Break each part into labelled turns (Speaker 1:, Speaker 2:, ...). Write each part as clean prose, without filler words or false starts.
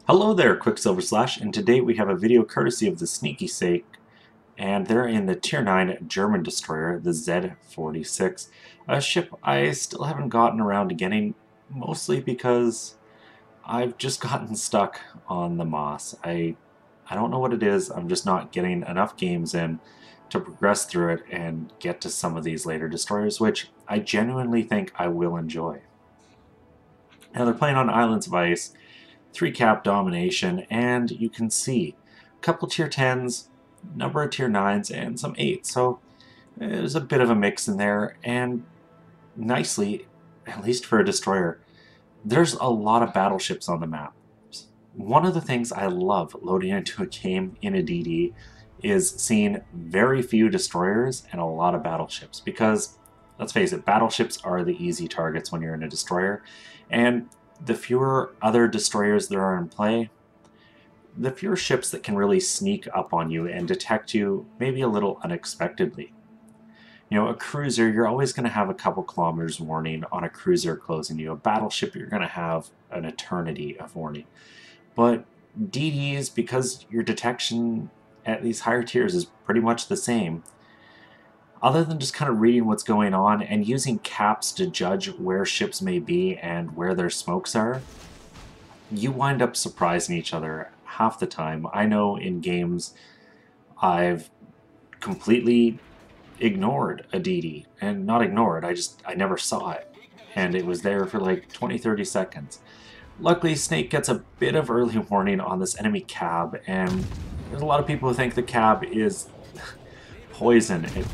Speaker 1: Hello there, Qckslvrslash, and today we have a video courtesy of the Sneaky Snake, and they're in the Tier 9 German destroyer, the Z-46, a ship I still haven't gotten around to getting, mostly because I've just gotten stuck on the Moss. I don't know what it is, I'm just not getting enough games in to progress through it and get to some of these later destroyers, which I genuinely think I will enjoy. Now they're playing on Islands of Ice, 3 cap domination, and you can see a couple tier 10s, number of tier 9s, and some 8s. So there's a bit of a mix in there, and nicely, at least for a destroyer, there's a lot of battleships on the map. One of the things I love loading into a game in a DD is seeing very few destroyers and a lot of battleships, because let's face it, battleships are the easy targets when you're in a destroyer, and the fewer other destroyers there are in play, the fewer ships that can really sneak up on you and detect you maybe a little unexpectedly. You know, a cruiser, you're always going to have a couple kilometers warning on a cruiser closing you. A battleship, you're going to have an eternity of warning. But DDs, because your detection at these higher tiers is pretty much the same, other than just kind of reading what's going on and using caps to judge where ships may be and where their smokes are, you wind up surprising each other half the time. I know in games I've completely ignored a DD, and not ignored, I never saw it, and it was there for like 20-30 seconds. Luckily, Snake gets a bit of early warning on this enemy cab, and there's a lot of people who think the cab is poison at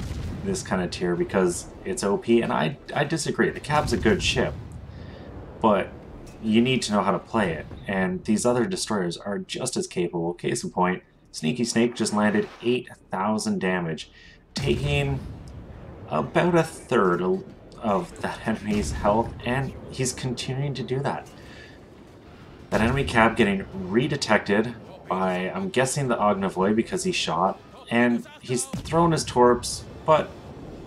Speaker 1: this kind of tier because it's OP, and I disagree. The cab's a good ship, but you need to know how to play it, and these other destroyers are just as capable. Case in point, Sneaky Snake just landed 8,000 damage, taking about a third of that enemy's health, and he's continuing to do that. That enemy cab getting redetected by, I'm guessing, the Qckslvrslash because he shot, and he's thrown his torps, but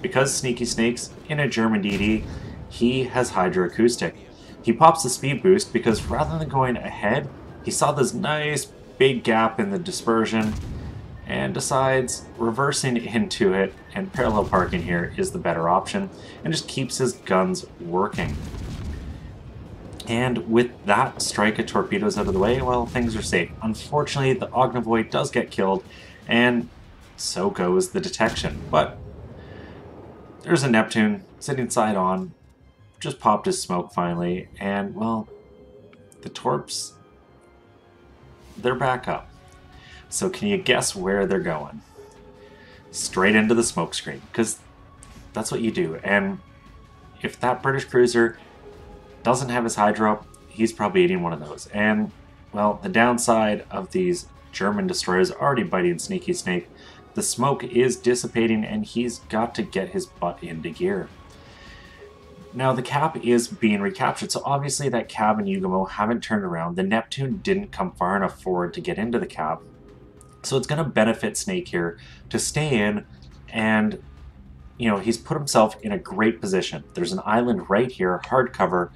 Speaker 1: because Sneaky Snake's in a German DD, he has hydroacoustic. He pops the speed boost because rather than going ahead, he saw this nice big gap in the dispersion and decides reversing into it and parallel parking here is the better option, and just keeps his guns working. And with that strike of torpedoes out of the way, well, things are safe. Unfortunately, the Qckslvrslash does get killed, and so goes the detection. But there's a Neptune sitting side on, just popped his smoke finally, and well, the torps, they're back up. So can you guess where they're going? Straight into the smoke screen, because that's what you do. And if that British cruiser doesn't have his hydro up, he's probably eating one of those. And well, the downside of these German destroyers already biting Sneaky Snake, the smoke is dissipating and he's got to get his butt into gear. Now the cap is being recaptured, so obviously that cab and Qckslvrslash haven't turned around. The Neptune didn't come far enough forward to get into the cab, so it's going to benefit Snake here to stay in, and you know, he's put himself in a great position. There's an island right here, hard cover,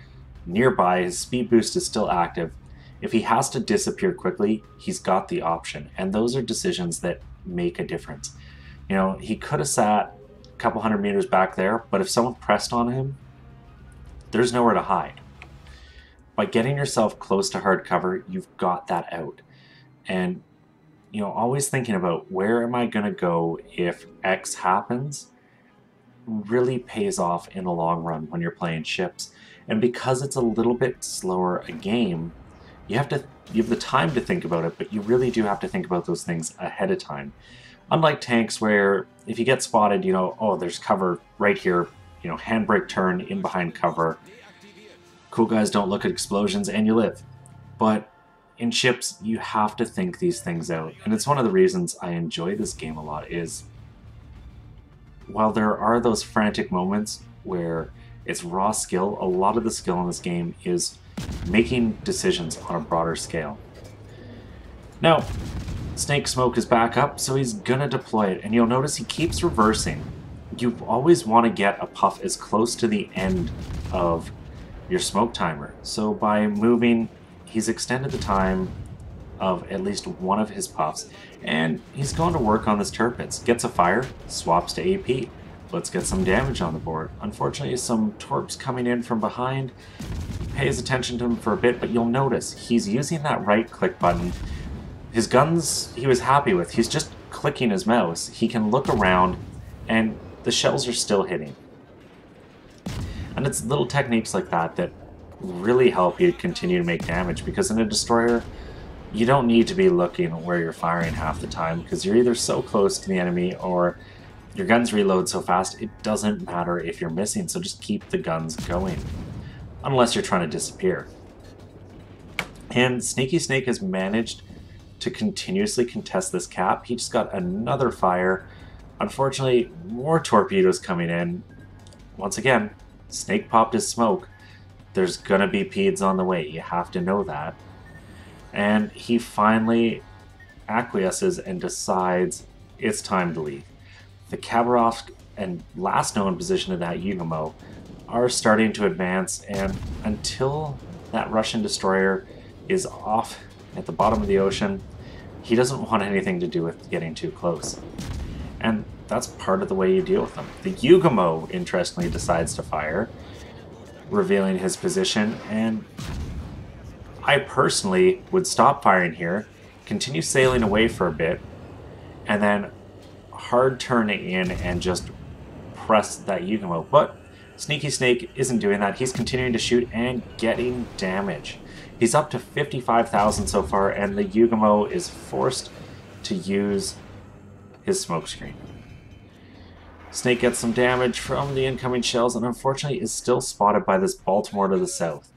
Speaker 1: nearby, his speed boost is still active. If he has to disappear quickly, he's got the option, and those are decisions that make a difference. You know, he could have sat a couple hundred meters back there, but if someone pressed on him, there's nowhere to hide. By getting yourself close to hard cover, you've got that out. And, you know, always thinking about where am I going to go if X happens really pays off in the long run when you're playing ships. And because it's a little bit slower a game, you have the time to think about it, but you really do have to think about those things ahead of time. Unlike tanks where if you get spotted, you know, oh, there's cover right here, you know, handbrake turn in behind cover. Cool guys don't look at explosions and you live. But in ships, you have to think these things out. And it's one of the reasons I enjoy this game a lot is while there are those frantic moments where it's raw skill, a lot of the skill in this game is making decisions on a broader scale. Now, Snake smoke is back up, so he's gonna deploy it, and you'll notice he keeps reversing. You always want to get a puff as close to the end of your smoke timer. So by moving, he's extended the time of at least one of his puffs, and he's going to work on this turrets. Gets a fire, swaps to AP. Let's get some damage on the board. Unfortunately, some torps coming in from behind. Pays attention to him for a bit, but you'll notice he's using that right click button. His guns he was happy with. He's just clicking his mouse. He can look around, and the shells are still hitting. And it's little techniques like that that really help you continue to make damage, because in a destroyer, you don't need to be looking where you're firing half the time, because you're either so close to the enemy or your guns reload so fast it doesn't matter if you're missing, so just keep the guns going. Unless you're trying to disappear. And Sneaky Snake has managed to continuously contest this cap. He just got another fire. Unfortunately, more torpedoes coming in. Once again, Snake popped his smoke. There's gonna be PEDs on the way, you have to know that. And he finally acquiesces and decides it's time to leave. The Khabarovsk and last known position of that Yugomo are starting to advance, and until that Russian destroyer is off at the bottom of the ocean, he doesn't want anything to do with getting too close. And that's part of the way you deal with them. The Yugomo, interestingly, decides to fire, revealing his position, and I personally would stop firing here, continue sailing away for a bit, and then hard turn it in and just press that Yugomo. But Sneaky Snake isn't doing that. He's continuing to shoot and getting damage. He's up to 55,000 so far, and the Yugomo is forced to use his smokescreen. Snake gets some damage from the incoming shells, and unfortunately is still spotted by this Baltimore to the south.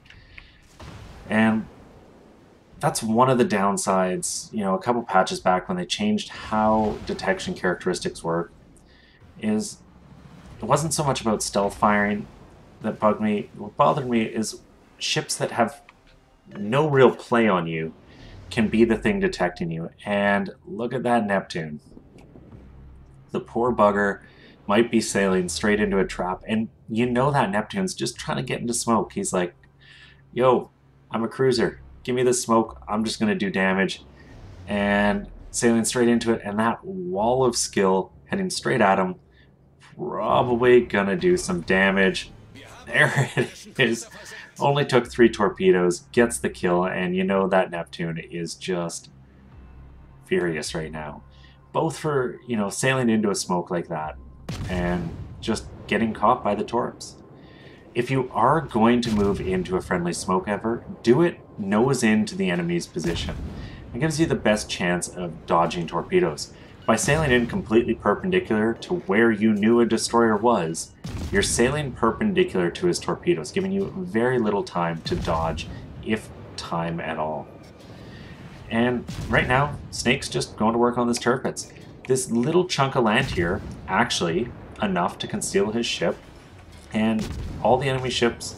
Speaker 1: And that's one of the downsides, you know, a couple patches back when they changed how detection characteristics work, is it wasn't so much about stealth firing that bugged me. What bothered me is ships that have no real play on you can be the thing detecting you. And look at that Neptune. The poor bugger might be sailing straight into a trap, and you know that Neptune's just trying to get into smoke. He's like, yo, I'm a cruiser. Give me the smoke. I'm just going to do damage. And sailing straight into it, and that wall of skill heading straight at him, probably going to do some damage. There it is. Only took 3 torpedoes, gets the kill, and you know that Neptune is just furious right now. Both for, you know, sailing into a smoke like that and just getting caught by the torps. If you are going to move into a friendly smoke ever, do it nose into the enemy's position. It gives you the best chance of dodging torpedoes. By sailing in completely perpendicular to where you knew a destroyer was, you're sailing perpendicular to his torpedoes, giving you very little time to dodge, if time at all. And right now, Snake's just going to work on this turrets. This little chunk of land here, actually enough to conceal his ship, and all the enemy ships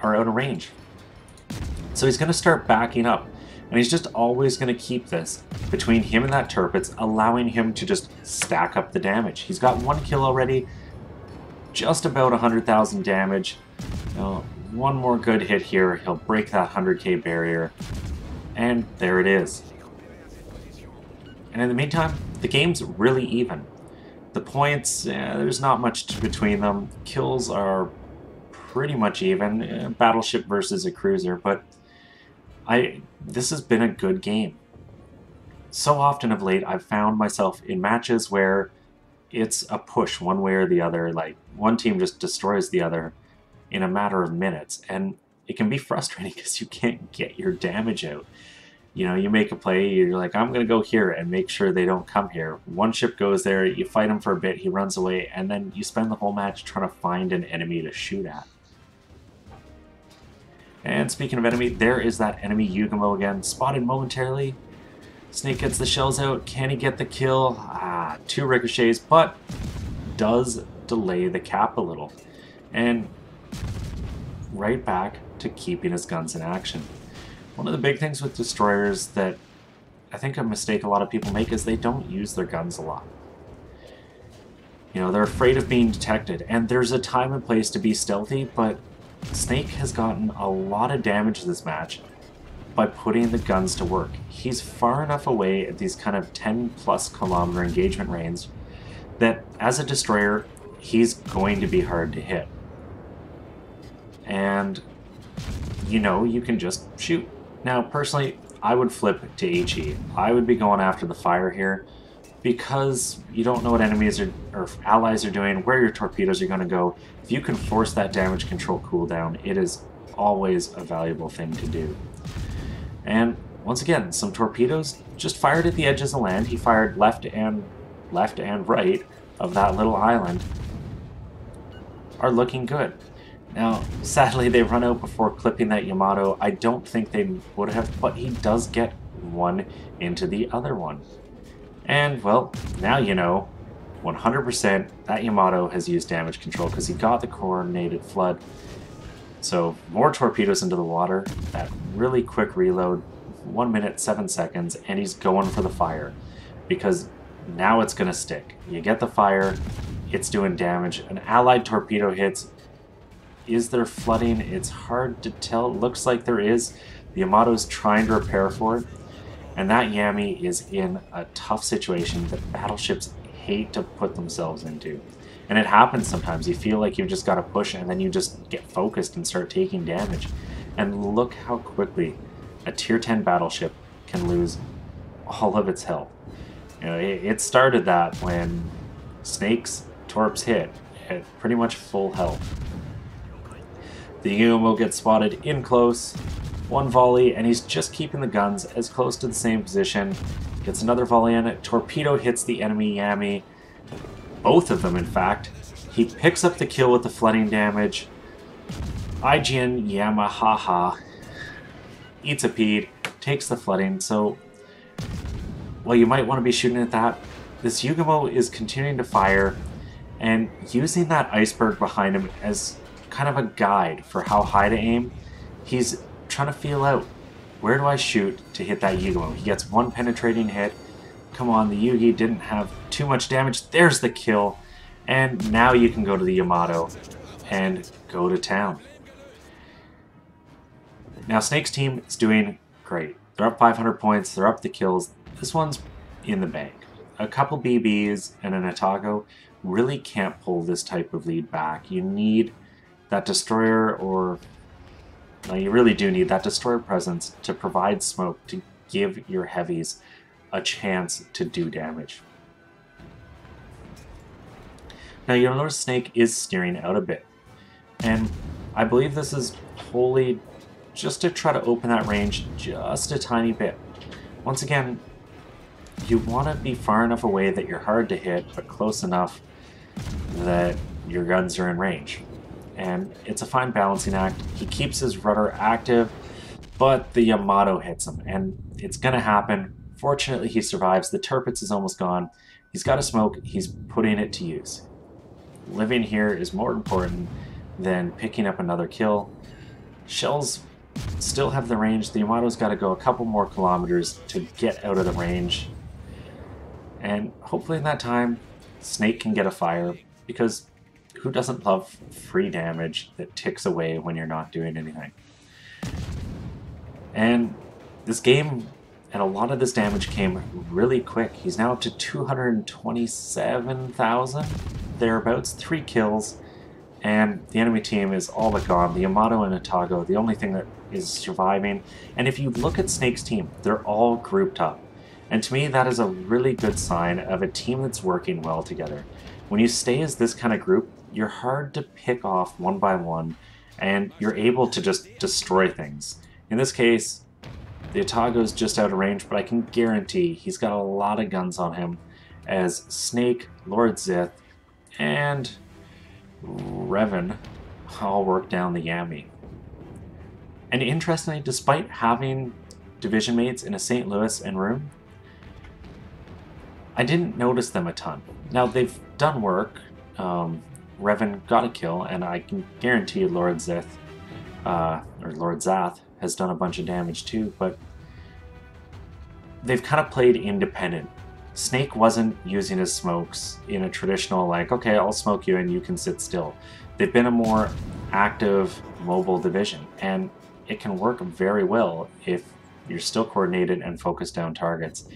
Speaker 1: are out of range. So he's going to start backing up, and he's just always going to keep this between him and that turrets, allowing him to just stack up the damage. He's got 1 kill already, just about 100,000 damage. You know, one more good hit here, he'll break that 100k barrier, and there it is. And in the meantime, the game's really even. The points, there's not much between them. Kills are pretty much even, battleship versus a cruiser, but this has been a good game. So often of late, I've found myself in matches where it's a push one way or the other, like one team just destroys the other in a matter of minutes, and it can be frustrating because you can't get your damage out. You know, you make a play, you're like, I'm going to go here and make sure they don't come here. One ship goes there, you fight him for a bit, he runs away, and then you spend the whole match trying to find an enemy to shoot at. And speaking of enemy, there is that enemy Yugomo again, spotted momentarily. Snake gets the shells out. Can he get the kill? 2 ricochets, but does delay the cap a little. And right back to keeping his guns in action. One of the big things with destroyers that I think a mistake a lot of people make is they don't use their guns a lot. You know, they're afraid of being detected, and there's a time and place to be stealthy, but Snake has gotten a lot of damage this match, by putting the guns to work. He's far enough away at these kind of 10+ kilometer engagement range that as a destroyer, he's going to be hard to hit. And, you know, you can just shoot. Now, personally, I would flip to HE. I would be going after the fire here because you don't know what enemies or allies are doing, where your torpedoes are going to go. If you can force that damage control cooldown, it is always a valuable thing to do. And once again, some torpedoes just fired at the edges of land. He fired left and right of that little island. Are looking good. Now, sadly, they run out before clipping that Yamato. I don't think they would have, but he does get one into the other one. And, well, now you know, 100% that Yamato has used damage control because he got the coordinated flood. So, more torpedoes into the water, that really quick reload, 1 minute, 7 seconds, and he's going for the fire. Because now it's going to stick. You get the fire, it's doing damage. An allied torpedo hits. Is there flooding? It's hard to tell. It looks like there is. The Yamato's trying to repair for it. And that Yami is in a tough situation that battleships hate to put themselves into. And it happens sometimes. You feel like you've just got to push and then you just get focused and start taking damage. And look how quickly a tier 10 battleship can lose all of its health. You know, it started that when Snake's torps hit at pretty much full health. The Yumo gets spotted in close, one volley, and he's just keeping the guns as close to the same position. Gets another volley in it. Torpedo hits the enemy Yami. Both of them, in fact. He picks up the kill with the flooding damage. IGN Yamahaha eats a peed, takes the flooding, so well, you might want to be shooting at that. This Yugumo is continuing to fire and using that iceberg behind him as kind of a guide for how high to aim. He's trying to feel out, where do I shoot to hit that Yugumo? He gets one penetrating hit. Come on, the Yugi didn't have too much damage. There's the kill. And now you can go to the Yamato and go to town. Now Snake's team is doing great. They're up 500 points, they're up the kills. This one's in the bank. A couple BBs and an Atago really can't pull this type of lead back. You need that destroyer, or no, you really do need that destroyer presence to provide smoke to give your heavies a chance to do damage. Now you'll notice Snake is steering out a bit, and I believe this is wholly just to try to open that range just a tiny bit. Once again, you want to be far enough away that you're hard to hit, but close enough that your guns are in range. And it's a fine balancing act. He keeps his rudder active, but the Yamato hits him, and it's going to happen. Fortunately, he survives. The Tirpitz is almost gone. He's got a smoke. He's putting it to use. Living here is more important than picking up another kill. Shells still have the range. The Yamato's got to go a couple more kilometers to get out of the range. And hopefully in that time, Snake can get a fire, because who doesn't love free damage that ticks away when you're not doing anything? And this game, and a lot of this damage came really quick. He's now up to 227,000, thereabouts, 3 kills, and the enemy team is all but gone. The Yamato and Atago, the only thing that is surviving. And if you look at Snake's team, they're all grouped up. And to me, that is a really good sign of a team that's working well together. When you stay as this kind of group, you're hard to pick off one by one, and you're able to just destroy things. In this case, the Atago's just out of range, but I can guarantee he's got a lot of guns on him, as Snake, Lord Zith, and Revan all work down the Yami. And interestingly, despite having division mates in a St. Louis and room, I didn't notice them a ton. Now, they've done work. Revan got a kill, and I can guarantee Lord Zith, or Lord Zath, has done a bunch of damage too, but they've kind of played independent. Snake wasn't using his smokes in a traditional, like, okay, I'll smoke you and you can sit still. They've been a more active, mobile division, and it can work very well if you're still coordinated and focused down targets.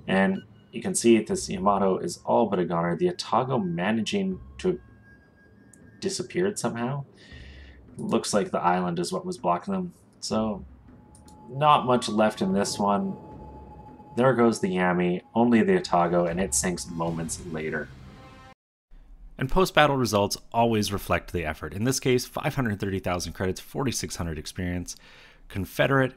Speaker 1: And you can see this Yamato is all but a goner. The Atago managing to have disappeared somehow. Looks like the island is what was blocking them. So not much left in this one. There goes the Yami, only the Atago, and it sinks moments later.
Speaker 2: And post-battle results always reflect the effort. In this case, 530,000 credits, 4,600 experience. Confederate,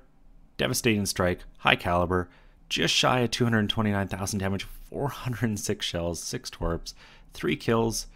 Speaker 2: devastating strike, high caliber, just shy of 229,000 damage, 406 shells, 6 torps, 3 kills,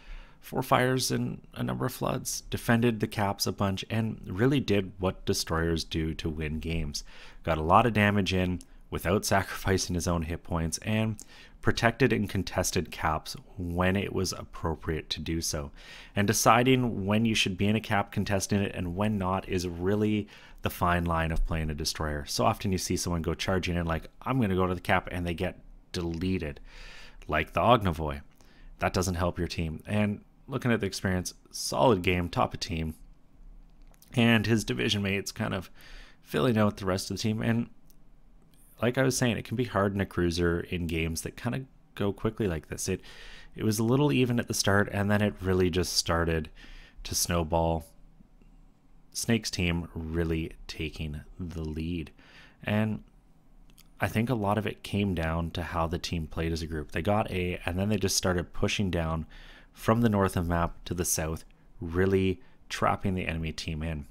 Speaker 2: 4 fires, and a number of floods. Defended the caps a bunch and really did what destroyers do to win games. Got a lot of damage in without sacrificing his own hit points, and protected and contested caps when it was appropriate to do so. And deciding when you should be in a cap contesting it and when not is really the fine line of playing a destroyer. So often you see someone go charging in like, I'm going to go to the cap, and they get deleted, like the Ognavoy. That doesn't help your team. And looking at the experience, solid game, top of team. And his division mates kind of filling out the rest of the team. And like I was saying, it can be hard in a cruiser in games that kind of go quickly like this. It was a little even at the start, and then it really just started to snowball. Snake's team really taking the lead. And I think a lot of it came down to how the team played as a group. They got A, and then they just started pushing down from the north of the map to the south, really trapping the enemy team in.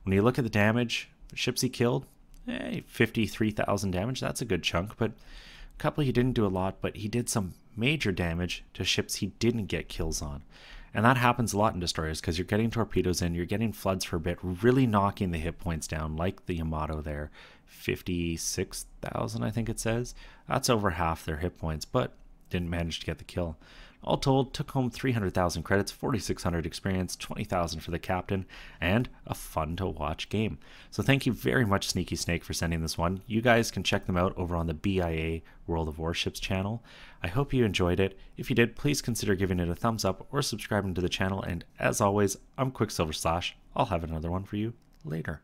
Speaker 2: When you look at the damage, ships he killed, 53,000 damage, that's a good chunk, but a couple he didn't do a lot, but he did some major damage to ships he didn't get kills on. And that happens a lot in destroyers because you're getting torpedoes in, you're getting floods for a bit, really knocking the hit points down, like the Yamato there. 56,000, I think it says. That's over half their hit points, but didn't manage to get the kill. All told, took home 300,000 credits, 4,600 experience, 20,000 for the captain, and a fun to watch game. So thank you very much, Sneaky Snake, for sending this one. You guys can check them out over on the BIA World of Warships channel. I hope you enjoyed it. If you did, please consider giving it a thumbs up or subscribing to the channel. And as always, I'm Qckslvrslash. I'll have another one for you later.